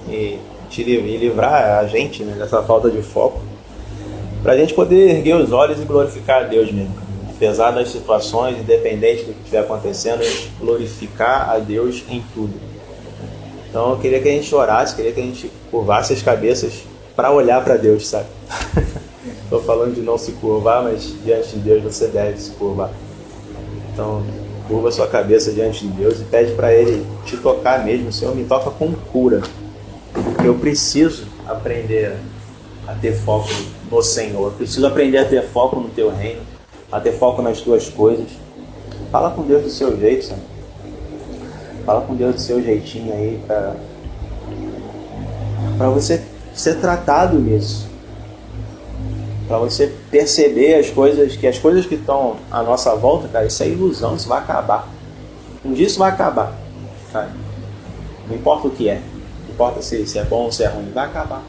e livrar a gente, né, dessa falta de foco, para a gente poder erguer os olhos e glorificar a Deus mesmo. Apesar das situações, independente do que estiver acontecendo, a gente glorificar a Deus em tudo. Então eu queria que a gente orasse, queria que a gente curvasse as cabeças para olhar para Deus, sabe? Estou falando de não se curvar, mas diante de Deus você deve se curvar. Então, curva sua cabeça diante de Deus e pede para Ele te tocar mesmo. Senhor, me toca com cura. Eu preciso aprender a ter foco no Senhor. Eu preciso aprender a ter foco no Teu reino, a ter foco nas Tuas coisas. Fala com Deus do seu jeito, Senhor. Fala com Deus do seu jeitinho aí para você ser tratado nisso. Para você perceber as coisas que estão à nossa volta, cara, isso é ilusão, isso vai acabar. Um dia isso vai acabar, cara. Não importa o que é. Não importa se é bom ou se é ruim, vai acabar.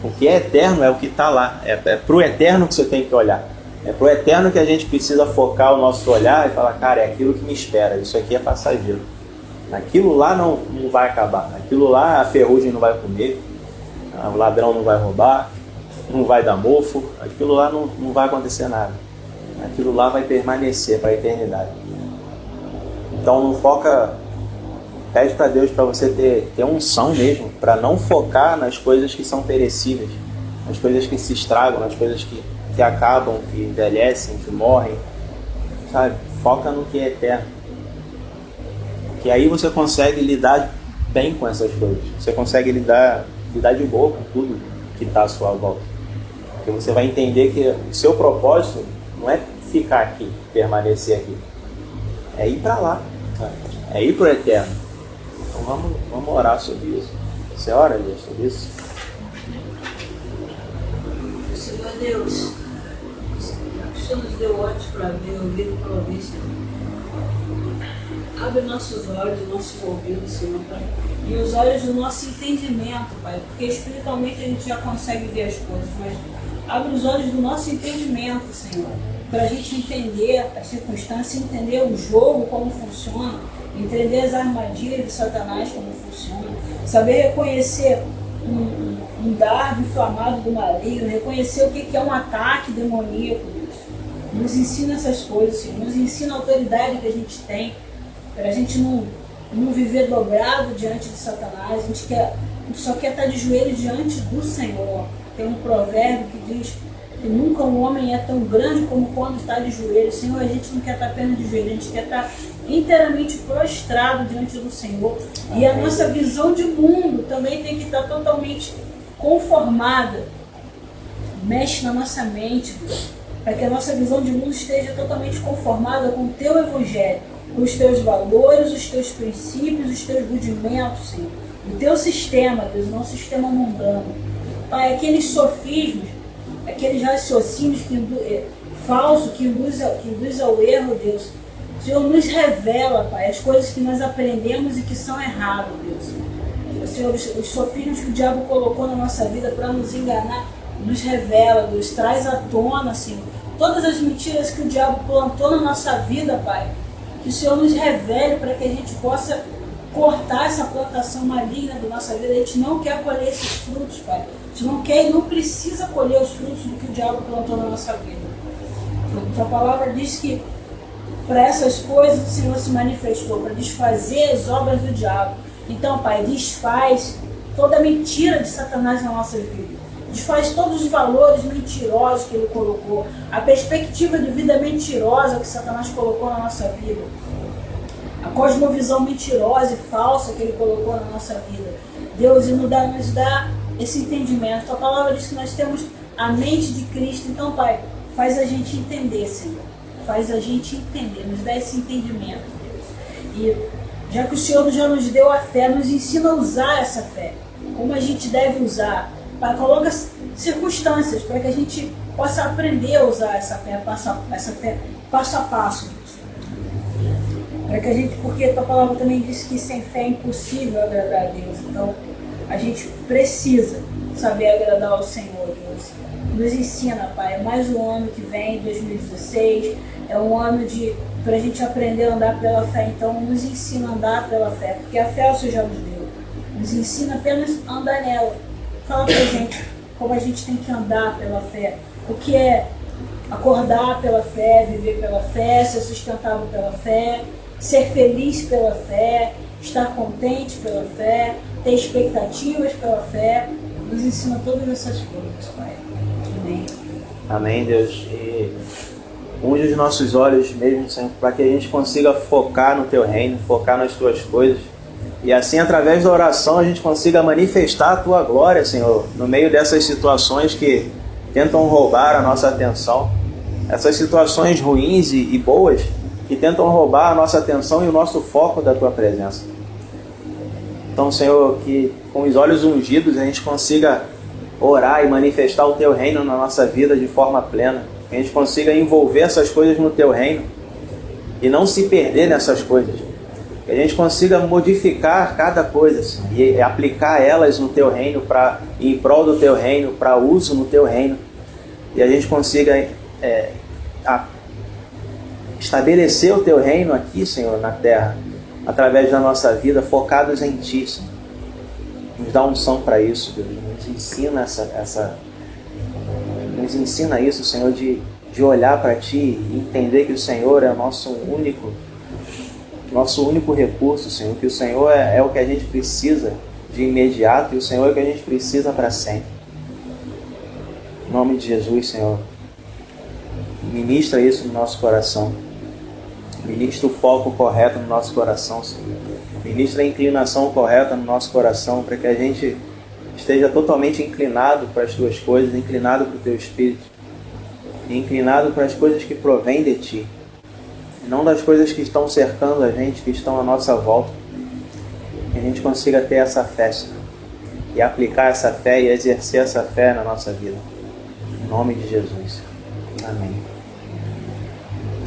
O que é eterno é o que está lá. É pro eterno que você tem que olhar. É pro eterno que a gente precisa focar o nosso olhar e falar, cara, é aquilo que me espera. Isso aqui é passageiro. Aquilo lá não vai acabar. Aquilo lá a ferrugem não vai comer. O ladrão não vai roubar. Não vai dar mofo. Aquilo lá não vai acontecer nada. Aquilo lá vai permanecer para a eternidade. Então não foca. Pede para Deus para você ter unção mesmo, para não focar nas coisas que são perecíveis, nas coisas que se estragam, nas coisas que acabam, que envelhecem, que morrem, sabe? Foca no que é eterno. Que aí você consegue lidar bem com essas coisas. Você consegue lidar de boa com tudo que está à sua volta. Porque você vai entender que o seu propósito não é ficar aqui, permanecer aqui. É ir para lá, sabe? É ir para o eterno. Então vamos orar sobre isso. Você ora, Deus, sobre isso? Senhor Deus, o Senhor nos deu olhos para ver, ouvido para ouvir, Senhor. Abre nossos olhos, nossos ouvidos, Senhor, Pai. E os olhos do nosso entendimento, Pai. Porque espiritualmente a gente já consegue ver as coisas, mas abre os olhos do nosso entendimento, Senhor. Para a gente entender as circunstâncias, entender o jogo, como funciona, entender as armadilhas de Satanás, como funciona, saber reconhecer um dardo inflamado do maligno, reconhecer o que é um ataque demoníaco. Nos ensina essas coisas, Senhor. Nos ensina a autoridade que a gente tem, para a gente não viver dobrado diante de Satanás. A gente só quer estar de joelhos diante do Senhor. Tem um provérbio que diz que nunca um homem é tão grande como quando está de joelhos. Senhor, a gente não quer estar apenas de joelhos, a gente quer estar inteiramente prostrado diante do Senhor. E a nossa visão de mundo também tem que estar totalmente conformada. Mexe na nossa mente, Deus, para que a nossa visão de mundo esteja totalmente conformada com o Teu Evangelho, com os Teus valores, os Teus princípios, os Teus rudimentos, Senhor. O Teu sistema, Deus, não o sistema mundano. Pai, aqueles sofismos, aqueles raciocínios falsos que induz ao erro, Deus. O Senhor nos revela, Pai, as coisas que nós aprendemos e que são erradas, Deus. Senhor, os sofismos que o diabo colocou na nossa vida para nos enganar, nos revela, Deus. Traz à tona, Senhor, todas as mentiras que o diabo plantou na nossa vida, Pai. Que o Senhor nos revele para que a gente possa cortar essa plantação maligna da nossa vida. A gente não quer colher esses frutos, Pai. A gente não quer e não precisa colher os frutos do que o diabo plantou na nossa vida. A palavra diz que para essas coisas o Senhor se manifestou, para desfazer as obras do diabo. Então, Pai, desfaz toda a mentira de Satanás na nossa vida. Desfaz todos os valores mentirosos que ele colocou, a perspectiva de vida mentirosa que Satanás colocou na nossa vida, a cosmovisão mentirosa e falsa que ele colocou na nossa vida. Deus, nos dá esse entendimento. A palavra diz que nós temos a mente de Cristo. Então, Pai, faz a gente entender, Senhor. Faz a gente entender, nos dá esse entendimento, Deus. E Já que o Senhor já nos deu a fé, nos ensina a usar essa fé, como a gente deve usar, coloca circunstâncias para que a gente possa aprender a usar essa fé passo a passo. Para que a gente, porque a tua palavra também diz que sem fé é impossível agradar a Deus. Então, a gente precisa saber agradar ao Senhor, Deus. Nos ensina, Pai. É mais um ano que vem, 2016. É um ano para a gente aprender a andar pela fé. Então, nos ensina a andar pela fé. Porque a fé o Senhor já nos deu. Nos ensina apenas a andar nela. Fala pra gente como a gente tem que andar pela fé. O que é acordar pela fé, viver pela fé, ser sustentável pela fé, ser feliz pela fé, estar contente pela fé, ter expectativas pela fé. Nos ensina todas essas coisas, Pai. Amém. Amém, Deus. E unge os nossos olhos mesmo, Senhor, para que a gente consiga focar no Teu reino, focar nas Tuas coisas. E assim, através da oração, a gente consiga manifestar a Tua glória, Senhor, no meio dessas situações que tentam roubar a nossa atenção. Essas situações ruins e boas que tentam roubar a nossa atenção e o nosso foco da Tua presença. Então, Senhor, que com os olhos ungidos a gente consiga orar e manifestar o Teu reino na nossa vida de forma plena. Que a gente consiga envolver essas coisas no Teu reino e não se perder nessas coisas. Que a gente consiga modificar cada coisa, assim, e aplicar elas no Teu reino, em prol do Teu reino, para uso no Teu reino. E a gente consiga estabelecer o Teu reino aqui, Senhor, na terra, através da nossa vida, focados em Ti, Senhor. Nos dá unção para isso, Deus. Nos ensina nos ensina isso, Senhor, de olhar para Ti e entender que o Senhor é o nosso único recurso, Senhor. Que o Senhor é o que a gente precisa de imediato e o Senhor é o que a gente precisa para sempre. Em nome de Jesus, Senhor, ministra isso no nosso coração. Ministra o foco correto no nosso coração, Senhor. Ministra a inclinação correta no nosso coração, para que a gente esteja totalmente inclinado para as Tuas coisas, inclinado para o Teu Espírito, e inclinado para as coisas que provêm de Ti, e não das coisas que estão cercando a gente, que estão à nossa volta. Que a gente consiga ter essa fé, Senhor, e aplicar essa fé e exercer essa fé na nossa vida. Em nome de Jesus. Amém.